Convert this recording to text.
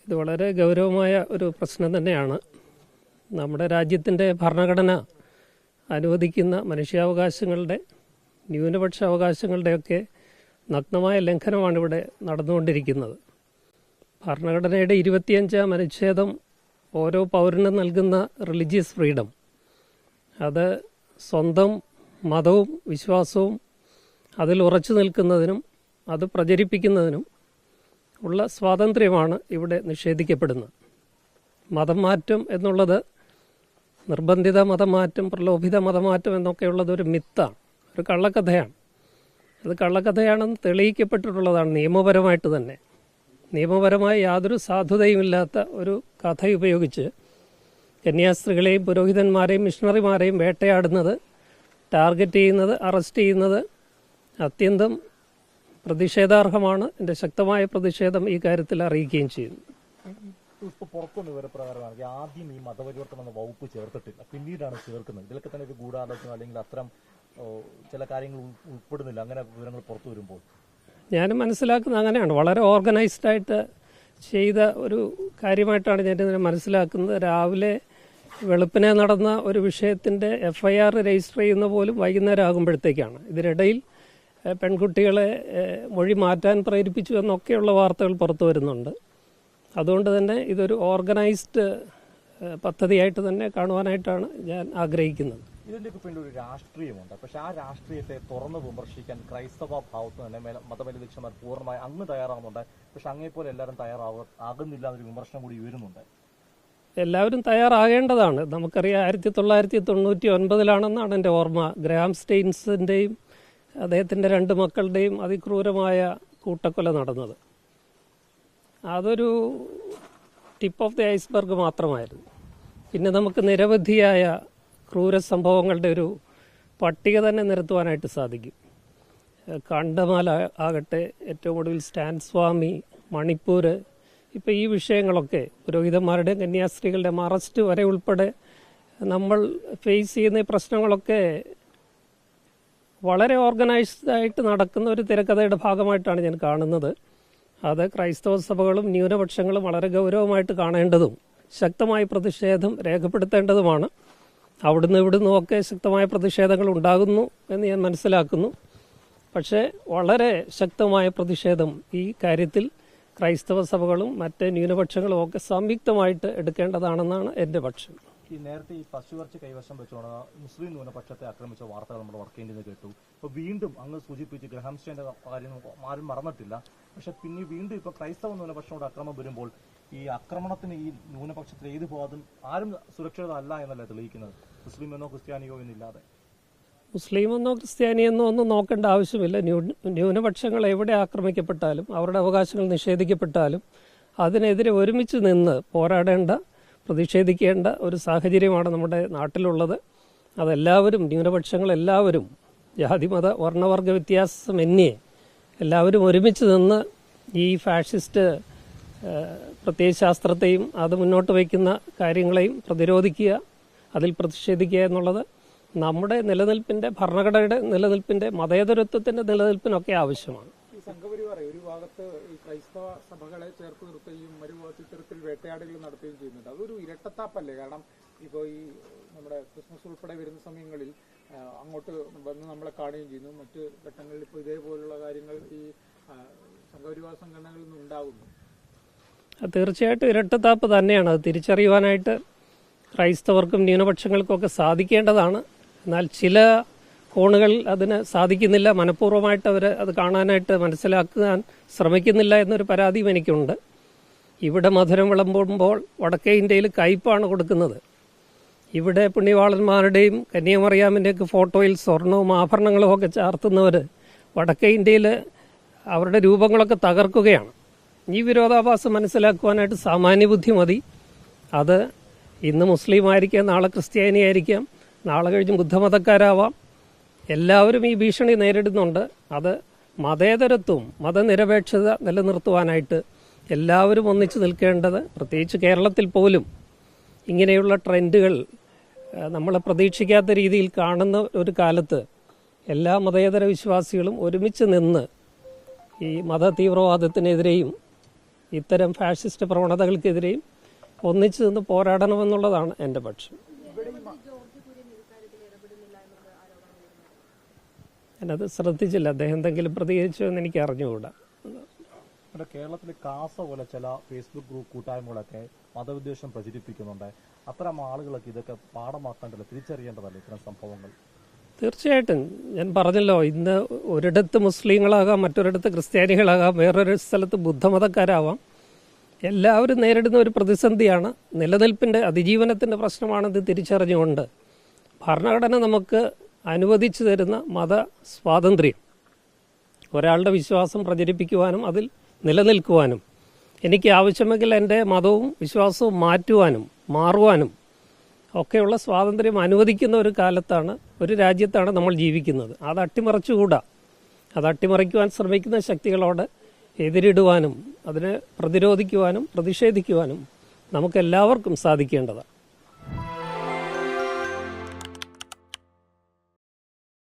ഇത് വളരെ ഗൗരവമായ ഒരു പ്രശ്നം തന്നെയാണ്. നമ്മുടെ രാജ്യത്തിൻ്റെ ഭരണഘടന അനുവദിക്കുന്ന മനുഷ്യാവകാശങ്ങളുടെ, ന്യൂനപക്ഷ അവകാശങ്ങളുടെയൊക്കെ നഗ്നമായ ലംഘനമാണ് ഇവിടെ നടന്നുകൊണ്ടിരിക്കുന്നത്. ഭരണഘടനയുടെ 25-ാം അനുച്ഛേദം ഓരോ പൗരനും നൽകുന്ന റിലീജിയസ് ഫ്രീഡം, അത് സ്വന്തം മതവും വിശ്വാസവും അതിൽ ഉറച്ചു നിൽക്കുന്നതിനും അത് പ്രചരിപ്പിക്കുന്നതിനും ഉള്ള സ്വാതന്ത്ര്യമാണ് ഇവിടെ നിഷേധിക്കപ്പെടുന്നത്. മതം മാറ്റം എന്നുള്ളത്, നിർബന്ധിത മതമാറ്റം, പ്രലോഭിത മതമാറ്റം എന്നൊക്കെയുള്ളത് ഒരു മിത്താണ്, ഒരു കള്ളക്കഥയാണ്. അത് കള്ളക്കഥയാണെന്ന് തെളിയിക്കപ്പെട്ടിട്ടുള്ളതാണ് നിയമപരമായിട്ട് തന്നെ. നിയമപരമായി യാതൊരു സാധുതയുമില്ലാത്ത ഒരു കഥ ഉപയോഗിച്ച് കന്യാസ്ത്രീകളെയും പുരോഹിതന്മാരെയും മിഷണറിമാരെയും വേട്ടയാടുന്നത്, ടാർഗറ്റ് ചെയ്യുന്നത്, അറസ്റ്റ് ചെയ്യുന്നത് അത്യന്തം പ്രതിഷേധാർഹമാണ്. എൻ്റെ ശക്തമായ പ്രതിഷേധം ഈ കാര്യത്തിൽ അറിയിക്കുകയും ചെയ്യുന്നു. ഇപ്പോൾ പുറത്തുനിന്ന് വിവരപ്രകാരമാണെങ്കിൽ ആദ്യം ഈ മതപരിവർത്തനം എന്ന വകുപ്പ് ചേർത്തിട്ടില്ല, പിന്നീടാണ് ചേർക്കുന്നത്. ഇതിലൊക്കെ തന്നെ ഒരു ഗൂഢാലോചന അല്ലെങ്കിൽ അത്തരം ചില കാര്യങ്ങൾ ഉൾപ്പെടുന്നില്ല, അങ്ങനെ വിവരങ്ങൾ പുറത്തു വരുമ്പോൾ ഞാൻ മനസ്സിലാക്കുന്നത് അങ്ങനെയാണ്. വളരെ ഓർഗനൈസ്ഡായിട്ട് ചെയ്ത ഒരു കാര്യമായിട്ടാണ് ഞാനിതിനെ മനസ്സിലാക്കുന്നത്. രാവിലെ വെളുപ്പിനെ നടന്ന ഒരു വിഷയത്തിൻ്റെ FIR രജിസ്റ്റർ ചെയ്യുന്ന പോലും വൈകുന്നേരം ആകുമ്പോഴത്തേക്കാണ്. ഇതിനിടയിൽ പെൺകുട്ടികളെ മൊഴി മാറ്റാൻ പ്രേരിപ്പിച്ചു എന്നൊക്കെയുള്ള വാർത്തകൾ പുറത്തു വരുന്നുണ്ട്. അതുകൊണ്ട് തന്നെ ഇതൊരു ഓർഗനൈസ്ഡ് പദ്ധതിയായിട്ട് തന്നെ കാണുവാനായിട്ടാണ് ഞാൻ ആഗ്രഹിക്കുന്നത്. ഇതിൻ്റെയൊക്കെ പിന്നിൽ ഒരു രാഷ്ട്രീയമുണ്ട്. പക്ഷെ ആ രാഷ്ട്രീയത്തെ തുറന്നു വിമർശിക്കാൻ ക്രൈസ്തവ ഭാവത്ത് തന്നെ മതപരിരക്ഷമാർ പൂർണ്ണമായി അങ്ങ് തയ്യാറാകുന്നുണ്ട്. പക്ഷെ അങ്ങേപ്പോലെ എല്ലാവരും ആകുന്നില്ല എന്നൊരു വിമർശനം കൂടി ഉയരുന്നുണ്ട്. എല്ലാവരും തയ്യാറാകേണ്ടതാണ്. നമുക്കറിയാം 1999 എൻ്റെ ഓർമ്മ, ഗ്രാം സ്റ്റെയിൻസിൻ്റെയും അദ്ദേഹത്തിൻ്റെ 2 മക്കളുടെയും അതിക്രൂരമായ കൂട്ടക്കൊല നടന്നത്. അതൊരു ടിപ്പ് ഓഫ് ദി ഐസ്ബർഗ് മാത്രമായിരുന്നു. പിന്നെ നമുക്ക് നിരവധിയായ ക്രൂര സംഭവങ്ങളുടെ ഒരു പട്ടിക തന്നെ നിരത്തുവാനായിട്ട് സാധിക്കും. കണ്ടമാല ആകട്ടെ, ഏറ്റവും ഒടുവിൽ സ്റ്റാൻ സ്വാമി, മണിപ്പൂർ, ഇപ്പോൾ ഈ വിഷയങ്ങളൊക്കെ പുരോഹിതന്മാരുടെയും കന്യാസ്ത്രീകളുടെയും അറസ്റ്റ് വരെ ഉൾപ്പെടെ നമ്മൾ ഫേസ് ചെയ്യുന്ന ഈ പ്രശ്നങ്ങളൊക്കെ വളരെ ഓർഗനൈസ്ഡായിട്ട് നടക്കുന്ന ഒരു തിരക്കഥയുടെ ഭാഗമായിട്ടാണ് ഞാൻ കാണുന്നത്. അത് ക്രൈസ്തവ സഭകളും ന്യൂനപക്ഷങ്ങളും വളരെ ഗൗരവമായിട്ട് കാണേണ്ടതും ശക്തമായ പ്രതിഷേധം രേഖപ്പെടുത്തേണ്ടതുമാണ്. അവിടുന്ന് ഇവിടുന്നുമൊക്കെ ശക്തമായ പ്രതിഷേധങ്ങൾ ഉണ്ടാകുന്നു എന്ന് ഞാൻ മനസ്സിലാക്കുന്നു. പക്ഷേ വളരെ ശക്തമായ പ്രതിഷേധം ഈ കാര്യത്തിൽ ക്രൈസ്തവ സഭകളും മറ്റ് ന്യൂനപക്ഷങ്ങളും ഒക്കെ സംയുക്തമായിട്ട് എടുക്കേണ്ടതാണെന്നാണ് എൻ്റെ പക്ഷം. ഈ നേരത്തെ ഈ പശുവിറച്ചി കൈവശം വെച്ചുകൊണ്ട് മുസ്ലിം ന്യൂനപക്ഷത്തെ ആക്രമിച്ച വാർത്തകൾ നമ്മൾ വർക്കേണ്ടി കേട്ടു. ഇപ്പോൾ വീണ്ടും അങ്ങ് സൂചിപ്പിച്ച് ഗ്രഹാം സ്റ്റെയിൻ്റെ കാര്യം ആരും മറന്നിട്ടില്ല. പക്ഷെ പിന്നെ വീണ്ടും ഇപ്പോൾ ക്രൈസ്തവ ന്യൂനപക്ഷങ്ങളുടെ അക്രമം വരുമ്പോൾ ഈ ആക്രമണത്തിന് ഈ ന്യൂനപക്ഷത്തിൽ ഏത് ഭാഗത്തും ആരും സുരക്ഷിതരല്ല എന്നല്ലേ തെളിയിക്കുന്നത്, മുസ്ലിം എന്നോ ക്രിസ്ത്യാനിയോ എന്നില്ലാതെ. മുസ്ലിമെന്നോ ക്രിസ്ത്യാനിയെന്നോ ഒന്നും നോക്കേണ്ട ആവശ്യമില്ല. ന്യൂനപക്ഷങ്ങൾ എവിടെ ആക്രമിക്കപ്പെട്ടാലും അവരുടെ അവകാശങ്ങൾ നിഷേധിക്കപ്പെട്ടാലും അതിനെതിരെ ഒരുമിച്ച് നിന്ന് പോരാടേണ്ട, പ്രതിഷേധിക്കേണ്ട ഒരു സാഹചര്യമാണ് നമ്മുടെ നാട്ടിലുള്ളത്. അതെല്ലാവരും, ന്യൂനപക്ഷങ്ങളെല്ലാവരും, ജാതിമത വർണ്ണവർഗ വ്യത്യാസമന്യേ എല്ലാവരും ഒരുമിച്ച് നിന്ന് ഈ ഫാഷിസ്റ്റ് പ്രത്യയശാസ്ത്രത്തെയും അത് മുന്നോട്ട് വയ്ക്കുന്ന കാര്യങ്ങളെയും പ്രതിരോധിക്കുക, അതിൽ പ്രതിഷേധിക്കുക എന്നുള്ളത് നമ്മുടെ നിലനിൽപ്പിന്റെ, ഭരണഘടനയുടെ നിലനിൽപ്പിന്റെ, മതേതരത്വത്തിന്റെ നിലനിൽപ്പിനൊക്കെ ആവശ്യമാണ്. ഈ സംഘപരിവാർ ഒരു ഭാഗത്ത് ഈ ക്രൈസ്തവ സഭകളെ ചേർത്ത് നിർത്തുകയും മറുഭാഗത്ത് ഇത്തരത്തിൽ വേട്ടയാടുകൾ നടത്തുകയും ചെയ്യുന്നുണ്ട്. അതൊരു ഇരട്ടത്താപ്പല്ലേ? കാരണം ഇപ്പോൾ ഈ നമ്മുടെ ക്രിസ്മസ് ഉൾപ്പെടെ വരുന്ന സമയങ്ങളിൽ അങ്ങോട്ട് വന്ന് നമ്മളെ കാണുകയും ചെയ്യുന്നു. മറ്റ് ഘട്ടങ്ങളിൽ ഇപ്പോൾ ഇതേപോലുള്ള കാര്യങ്ങൾ ഈ സംഘപരിവാർ സംഘടനകളിൽ നിന്ന് ഉണ്ടാകുന്നു. തീർച്ചയായിട്ടും ഇരട്ടത്താപ്പ് തന്നെയാണ്. അത് തിരിച്ചറിയുവാനായിട്ട് ക്രൈസ്തവർക്കും ന്യൂനപക്ഷങ്ങൾക്കൊക്കെ സാധിക്കേണ്ടതാണ്. എന്നാൽ ചില കോണുകൾ അതിന് സാധിക്കുന്നില്ല. മനഃപൂർവ്വമായിട്ട് അവർ അത് കാണാനായിട്ട് മനസ്സിലാക്കാൻ ശ്രമിക്കുന്നില്ല എന്നൊരു പരാതിയും എനിക്കുണ്ട്. ഇവിടെ മധുരം വിളമ്പുമ്പോൾ വടക്കേ ഇന്ത്യയിൽ കയ്പാണ് കൊടുക്കുന്നത്. ഇവിടെ പുണ്യവാളന്മാരുടെയും കന്യാമറിയാമിൻ്റെയൊക്കെ ഫോട്ടോയിൽ സ്വർണവും ആഭരണങ്ങളും ഒക്കെ ചാർത്തുന്നവർ വടക്കേ ഇന്ത്യയിൽ അവരുടെ രൂപങ്ങളൊക്കെ തകർക്കുകയാണ്. ഈ വിരോധാഭാസം മനസ്സിലാക്കുവാനായിട്ട് സാമാന്യ ബുദ്ധി മതി. അത് ഇന്ന് മുസ്ലിം ആയിരിക്കാം, നാളെ ക്രിസ്ത്യാനി ആയിരിക്കാം, നാളെ കഴിഞ്ഞ് ബുദ്ധമതക്കാരാവാം. എല്ലാവരും ഈ ഭീഷണി നേരിടുന്നുണ്ട്. അത് മതേതരത്വം, മതനിരപേക്ഷത നിലനിർത്തുവാനായിട്ട് എല്ലാവരും ഒന്നിച്ചു നിൽക്കേണ്ടത്, പ്രത്യേകിച്ച് കേരളത്തിൽ പോലും ഇങ്ങനെയുള്ള ട്രെൻഡുകൾ നമ്മൾ പ്രതീക്ഷിക്കാത്ത രീതിയിൽ കാണുന്ന ഒരു കാലത്ത് എല്ലാ മതേതര വിശ്വാസികളും ഒരുമിച്ച് നിന്ന് ഈ മത തീവ്രവാദത്തിനെതിരെയും ഇത്തരം ഫാഷിസ്റ്റ് പ്രവണതകൾക്കെതിരെയും ഒന്നിച്ചു നിന്ന് പോരാടണമെന്നുള്ളതാണ് എൻ്റെ പക്ഷം. ഞാനത് ശ്രദ്ധിച്ചില്ല. അദ്ദേഹം എന്തെങ്കിലും പ്രതികരിച്ചോ എന്ന് എനിക്ക് അറിഞ്ഞുകൂടാ. കേരളത്തിൽ കാസ പോലെ ചില ഫേസ്ബുക്ക് ഗ്രൂപ്പ് കൂട്ടായ്മകളൊക്കെ മതവിദ്വേഷം പ്രചരിപ്പിക്കുന്നുണ്ട്. അത്തരം ആളുകളൊക്കെ ഇതൊക്കെ പാഠമാക്കേണ്ടത്, തിരിച്ചറിയേണ്ടതല്ലേ ഇത്തരം സംഭവങ്ങൾ? തീർച്ചയായിട്ടും. ഞാൻ പറഞ്ഞല്ലോ, ഇന്ന് ഒരിടത്ത് മുസ്ലിങ്ങളാകാം, മറ്റൊരിടത്ത് ക്രിസ്ത്യാനികളാകാം, വേറൊരു സ്ഥലത്ത് ബുദ്ധമതക്കാരാവാം. എല്ലാവരും നേരിടുന്ന ഒരു പ്രതിസന്ധിയാണ്, നിലനിൽപ്പിൻ്റെ അതിജീവനത്തിൻ്റെ പ്രശ്നമാണെന്ന് തിരിച്ചറിഞ്ഞുകൊണ്ട് ഭരണഘടന നമുക്ക് അനുവദിച്ചു തരുന്ന മത സ്വാതന്ത്ര്യം, ഒരാളുടെ വിശ്വാസം പ്രചരിപ്പിക്കുവാനും അതിൽ നിലനിൽക്കുവാനും, എനിക്ക് ആവശ്യമെങ്കിൽ എൻ്റെ മതവും വിശ്വാസവും മാറുവാനും ഒക്കെയുള്ള സ്വാതന്ത്ര്യം അനുവദിക്കുന്ന ഒരു കാലത്താണ്, ഒരു രാജ്യത്താണ് നമ്മൾ ജീവിക്കുന്നത്. അത് അട്ടിമറിച്ചുകൂടാ. അത് അട്ടിമറിക്കുവാൻ ശ്രമിക്കുന്ന ശക്തികളോട് എതിരിടുവാനും അതിനെ പ്രതിരോധിക്കുവാനും പ്രതിഷേധിക്കുവാനും നമുക്കെല്ലാവർക്കും സാധിക്കേണ്ടതാണ്.